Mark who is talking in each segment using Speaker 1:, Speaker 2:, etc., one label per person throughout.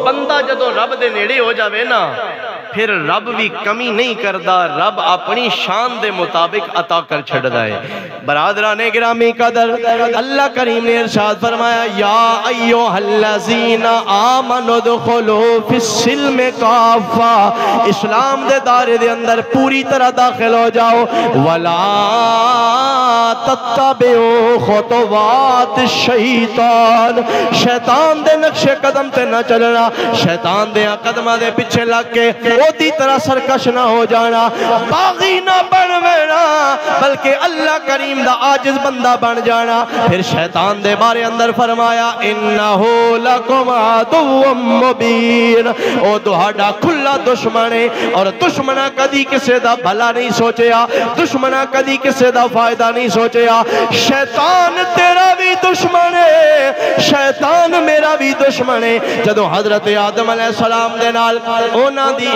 Speaker 1: بندہ جدو رب دے نیڑے ہو جاوے نا پھر رب بھی کمی نہیں کردا، رب اپنی شان دے مطابق عطا کر چھڑدا ہے۔ برادران گرامی قدر، اللہ کریم نے ارشاد فرمایا یا ایھا الذین آمنوا ادخلوا فی السلم کافہ، اسلام دے دائرے دے اندر پوری طرح داخل ہو جاؤ، ولا تتبعوا خطوات الشیطان، شیطان دے نقش قدم تے نہ چلنا، شیطان دے قدمہ دے پیچھے لگ کے اوہدی طرح سرکش نہ ہو جانا، باغی نہ بن وینا بلکہ اللہ کریم دا عاجز بندہ بن جانا۔ پھر شیطان دے بارے اندر فرمایا انہو لکم عدو مبین، او تہاڈا کھلا دشمن ہے، اور دشمنہ کدی کسے دا بھلا نہیں سوچیا، دشمنہ کدی کسے دا فائدہ نہیں سوچیا۔ شیطان تیرا بھی دشمن ہے، شیطان میرا بھی دشمن ہے۔ جدو حضرت آدم علیہ السلام دے نال اونا دی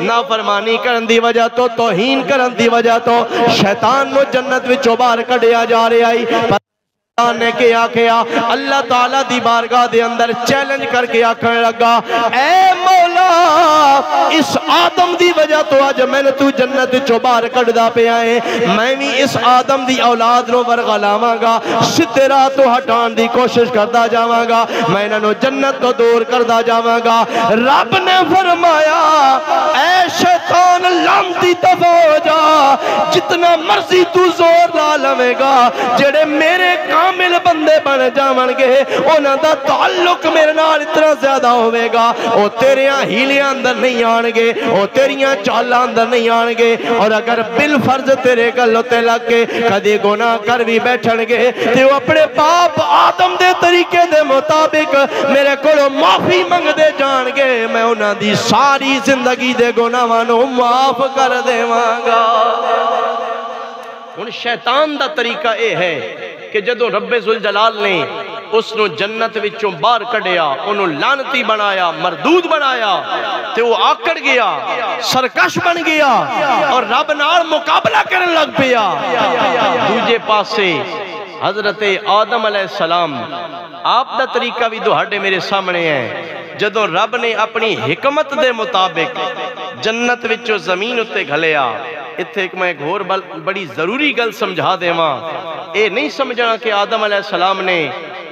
Speaker 1: نافرمانی کرن دی وجہ تو، توہین کرن دی وجہ تو شیطان نو جنت وچوں باہر کڈیا جا رہا ہے۔ نے کیا کیا اللہ تعالیٰ دی بارگاہ دے اندر چیلنج کر کے آکھنے لگا اے مولا اس آدم دی وجہ تو آج میں نے تو جنت چو باہر کڑدا پہ آئے، میں بھی اس آدم دی اولاد نو ورغا لاواں گا، سدھے راہ تو ہٹان دی کوشش کردا جاواں گا، میں نو جنت تو دور کردا جاواں گا۔ رب نے فرمایا اے شیطان لعنتی دفع ہو جا، جتنا مرضی تو زور لا لوے گا، جڑے میرے کامل بندے بن جاون گے انہاں دا تعلق میرے نال اتنا زیادہ ہوئے گا، او تیریاں ہیلیاں اندر نہیں آن گے، او تیریاں چالاں اندر نہیں آن گے، اور اگر بالفرض تیرے گلوں تے لگ کے کدی گناہ کر بھی بیٹھن گے تے وہ اپنے باپ آدم دے طریقے دے مطابق میرے کولوں معافی منگ دے جان گے، میں انہاں دی ساری زندگی دے گناہاں نو معاف کر دیواں گا۔ ہن شیطان دا طریقہ اے ہے کہ جدو رب ذوالجلال نے اس نو جنت وچوں باہر کڈیا، انہوں لعنتی بنایا، مردود بنایا، تے وہ آکڑ گیا، سرکش بن گیا اور رب نال مقابلہ کرن لگ پیا۔ دوجے پاسے حضرت آدم علیہ السلام آپ دا طریقہ بھی دوہاڈے میرے سامنے ہے۔ جدو رب نے اپنی حکمت دے مطابق جنت وچوں زمین اتے گھلیا، اتھے ایک میں گھور بڑی ضروری گل سمجھا دے ماں، اے نہیں سمجھنا کہ آدم علیہ السلام نے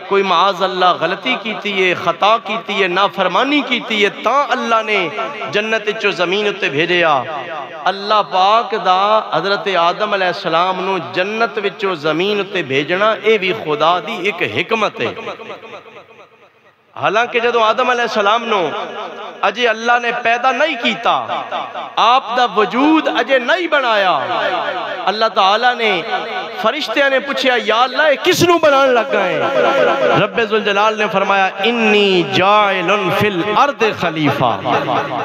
Speaker 1: کوئی معاذ اللہ غلطی کیتی ہے، خطا کیتی ہے، نافرمانی کیتی ہے، تاں اللہ نے جنت چو زمین اتے بھیجیا۔ اللہ پاک دا حضرت آدم علیہ السلام نو جنت وچو زمین اتے بھیجنا اے بھی خدا دی ایک حکمت ہے۔ حالانکہ جدو آدم علیہ السلام نو اجے اللہ نے پیدا نہیں کیتا، آپ دا وجود اجے نہیں بنایا، اللہ تعالیٰ نے فرشتیاں نے پوچھیا یا اللہ کس نو بنان لگا ہے؟ رب ذوالجلال نے فرمایا انی جائل فی الارض خلیفہ۔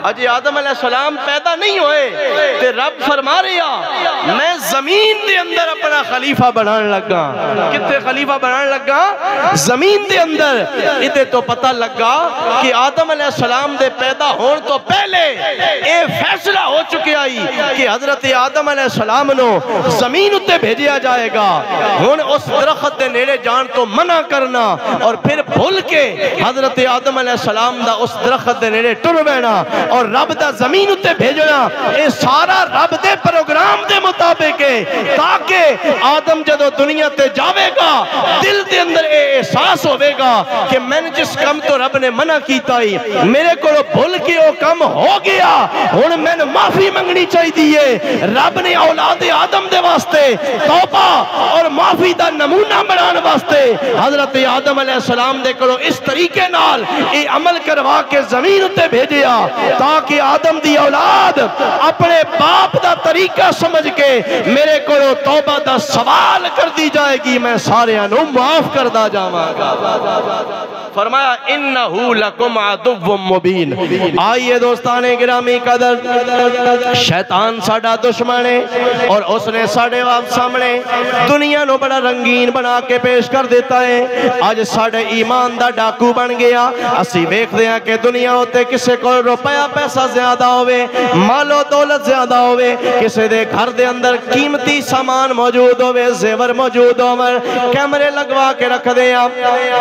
Speaker 1: اجے آدم علیہ السلام پیدا نہیں ہوئے تے رب فرما رہا میں زمین دے اندر اپنا خلیفہ بنان لگا۔ کتے خلیفہ بنان لگا؟ زمین دے اندر۔ ادھے تو پتہ لگا کہ آدم علیہ السلام دے پیدا ہون تو پہلے اے فیصلہ ہو چکے آئی کہ حضرت آدم علیہ السلام نو زمین اتے بھیجیا جائے گا، ہون اس درخت دے نیڑے جان تو منع کرنا اور پھر بھول کے حضرت آدم علیہ السلام دا اس درخت دے نیڑے ٹر بینا اور رب دا زمین اتے بھیجنا، اے سارا رب دے پروگرام دے مطابق ہے تاکہ آدم جدو دنیا تے جاوے گا دل دے اندر اے احساس ہوئے گا کہ میں نے جس کم تو رب نے منع کیتا ہی میرے کو بھول کے وہ کم ہو گیا، ہن میں نے معافی منگنی چاہی دیئے۔ رب نے اولاد آدم دے واسطے توبہ اور معافی دا نمونہ بنان واسطے حضرت آدم علیہ السلام دے کرو اس طریقے نال اے عمل کروا کے زمین اتے بھیجیا تاکہ آدم دی اولاد اپنے باپ دا طریقہ سمجھ کے میرے کو توبہ دا سوال کر دی جائے گی، میں سارے انو معاف کر دا جاواں گا۔ فرمایا انہو لکم عدو مبین۔ آئیے دوستان گرامی قدر، شیطان ساڑا دشمن ہے اور اس نے ساڑے آپ سامنے دنیا نو بڑا رنگین بنا کے پیش کر دیتا ہے آج ساڑھے ایمان دا ڈاکو بن گیا اسی ویکھ دیا کہ دنیا ہوتے کسے کو روپیہ پیسہ زیادہ ہوئے مال و دولت زیادہ ہوئے کسے دے گھر دے اندر قیمتی سامان موجود ہوئے زیور موجود ہوئے کیمرے لگوا کے رکھ دیا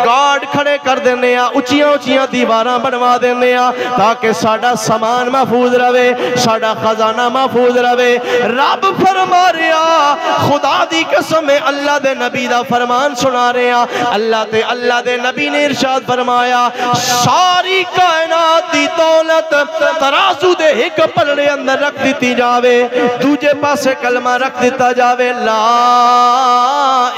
Speaker 1: گارڈ کھڑے کر دینے اچیاں دیواراں بنوا دینے تاکہ ساڑھا سامان محفوظ رہے ساڑھا خزانہ محفوظ رہے رب فرما رہا خدا دی قسم میں اللہ دے نبی دا فرمان سنا رہے ہیں اللہ دے نبی نے ارشاد فرمایا ساری کائنات دی دولت ترازو دے ایک پلڑے اندر رکھ دیتی جاوے دوجے پاسے کلمہ رکھ دیتا جاوے لا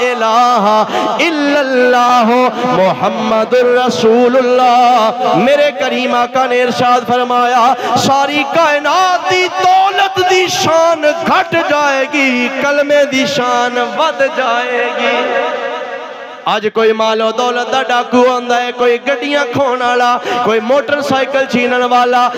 Speaker 1: الہ الا اللہ محمد الرسول اللہ میرے کریم آقا نے ارشاد فرمایا ساری کائنات دی دولت دی شان گھٹ جائے گی کلمے دی شان ود جائے گی آج کوئی مال و دولت دا ڈاکو آندا ہے کوئی گڈیاں کھون والا کوئی موٹر سائیکل چھینن والا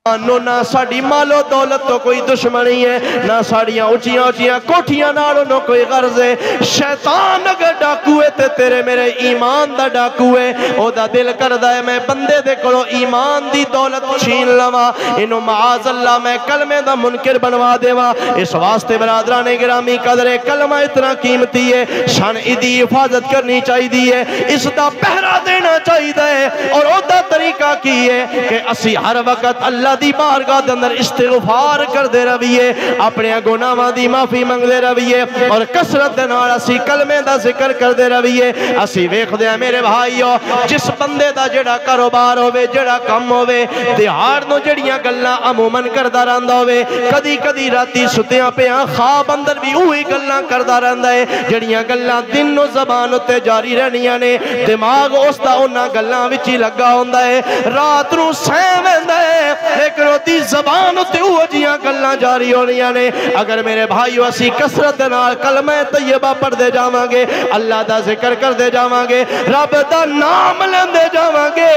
Speaker 1: نہ ساڑی مال و دولت تو کوئی دشمنی ہے نہ ساڑیاں اچیاں کوٹھیاں نالوں نہ کوئی غرض ہے شیطان اگر ڈاکو ہے تے تیرے میرے ایمان دا ڈاکو ہے او دا دل کردہ ہے میں بندے دے کرو ایمان دی دولت چھین لوا انہوں معاذ اللہ میں کلمے دا منکر بنوا دیوا اس واسطے برادران گرامی قدر کلمہ اتنا قیمتی ہے شان دی حفاظت کرنی چاہی دی ہے اس دا پہرا دینا چاہی ہے اور او دا طریقہ کی ہے کہ اسی ہر وقت اللہ دی بارگاہ دے اندر استغفار کر دے رویے اپنے گناہاں دی معافی منگ دے رویے اور کثرت دے نال اسی کلمے دا ذکر کر دے رویے اسی ویکھ دے میرے بھائیو جس بندے دا جڑا کاروبار ہوے جڑا کم ہوے دیہاڑ نو جڑیاں گلاں عموماً کردا رہندا ہوے کدی کدی راتی سُتیاں پیاں خواب اندر بھی اوہی گلاں کردا رہندا ہے جڑیاں گلاں دن نو زبان اُتے جاری رہنیاں نے دماغ اس دا انہاں گلاں وچ ہی لگا ہوندا ہے رات نو سہ ویندا ہے لیکن ہوتی زبان ہوتے ہوئے جیاں گلاں جاری ہونیاں نے اگر میرے بھائیو اسی کثرت نال کلمہ طیبہ پڑھ دے جاواں گے اللہ دا ذکر کر دے جاواں گے رب دا نام لیندے جاواں گے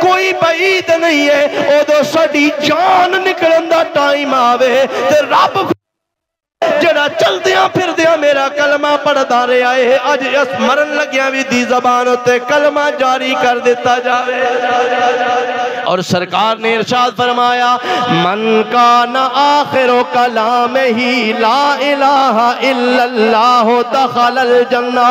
Speaker 1: کوئی بعید نہیں ہے او دو ساڈی جان نکلن دا ٹائم آوے تے رب جڑا چل دیاں پھر دیاں میرا کلمہ پڑھ دارے آئے ہے آج اس مرن لگیاں بھی دی زبان ہوتے کلمہ جاری کر دیتا جاوے اور سرکار نے ارشاد فرمایا من کان آخر کلام ہی لا الہ الا اللہ دخل الجنہ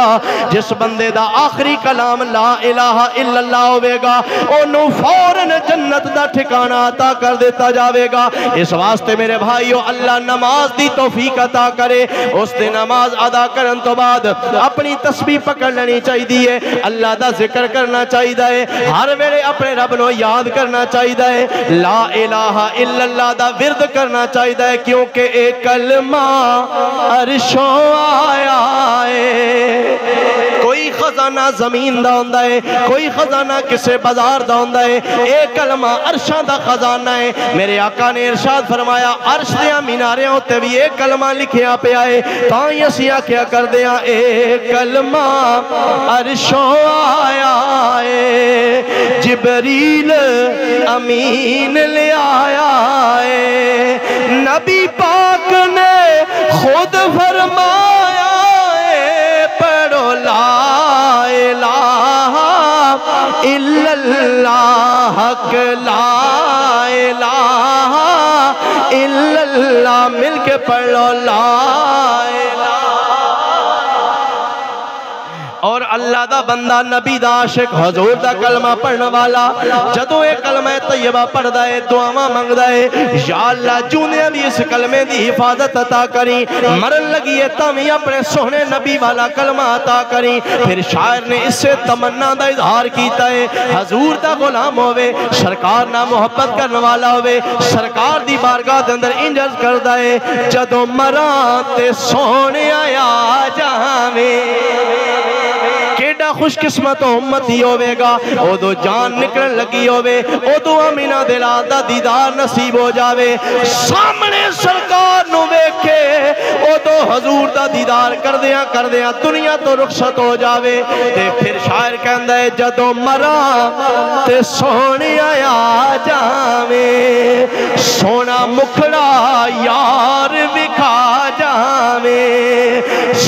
Speaker 1: جس بندے دا آخری کلام لا الہ الا اللہ ہوئے گا انہوں فوراً جنت دا ٹھکانہ عطا کر دیتا جاوے گا اس واسطے میرے بھائیو اللہ نماز دی توفیق عطا کرے اس دے نماز ادا کرن تو بعد اپنی تسبیح پکڑ لینی چاہی دیئے اللہ دا ذکر کرنا چاہی دائے ہر ویلے اپنے رب نو یاد کرنا چاہی دائے لا الہ الا اللہ دا ورد کرنا چاہی دائے کیونکہ ایک کلمہ عرشوں آیا ہے کوئی خزانہ زمین دا ہوندہ ہے کوئی خزانہ کسے بازار دا ہوندہ ہے ایک کلمہ عرشاں دا خزانہ ہے میرے آقا نے ارشاد فرمایا عرش دیاں مینارے ہوتے بھی ایک کلمہ لکھیا پہ آئے تائیں اسیاں کیا کر دیا ایک کلمہ عرشوں آیا ہے جبریل امین لے آیا ہے نبی پاک نے خود فرمایا ہے پڑھو لا الہ الا اللہ حق لا الہ الا اللہ مل کے پڑھ لو لا الہ اور اللہ دا بندہ نبی دا عاشق حضور دا کلمہ پڑھنے والا جدو ایک کلمہ طیبہ پڑھ دائے دعاواں منگ دائے یا اللہ جونے بھی اس کلمے دی حفاظت عطا کریں مرن لگی ہے تامی اپنے سونے نبی والا کلمہ عطا کریں پھر شاعر نے اس سے تمنا دا اظہار کیتا ہے حضور دا غلام ہوئے سرکار نہ محبت کرنے والا ہوئے سرکار دی بارگاہ دے اندر انجز کر دائے جدو مران تے سونے آیا جہاں میں کیڑا خوش قسمت امتی ہوئے گا او دو جان نکلن لگی ہوئے او دو امینہ دلال دا دیدار نصیب ہو جاوے سامنے سرکار نو بیکھے او دو حضور دا دیدار کر دیا دنیا تو رخصت ہو جاوے تے پھر شاعر کہندہ ہے جدو مرا تے سونی آیا جاوے سونا مکھڑا یار بکھا جاوے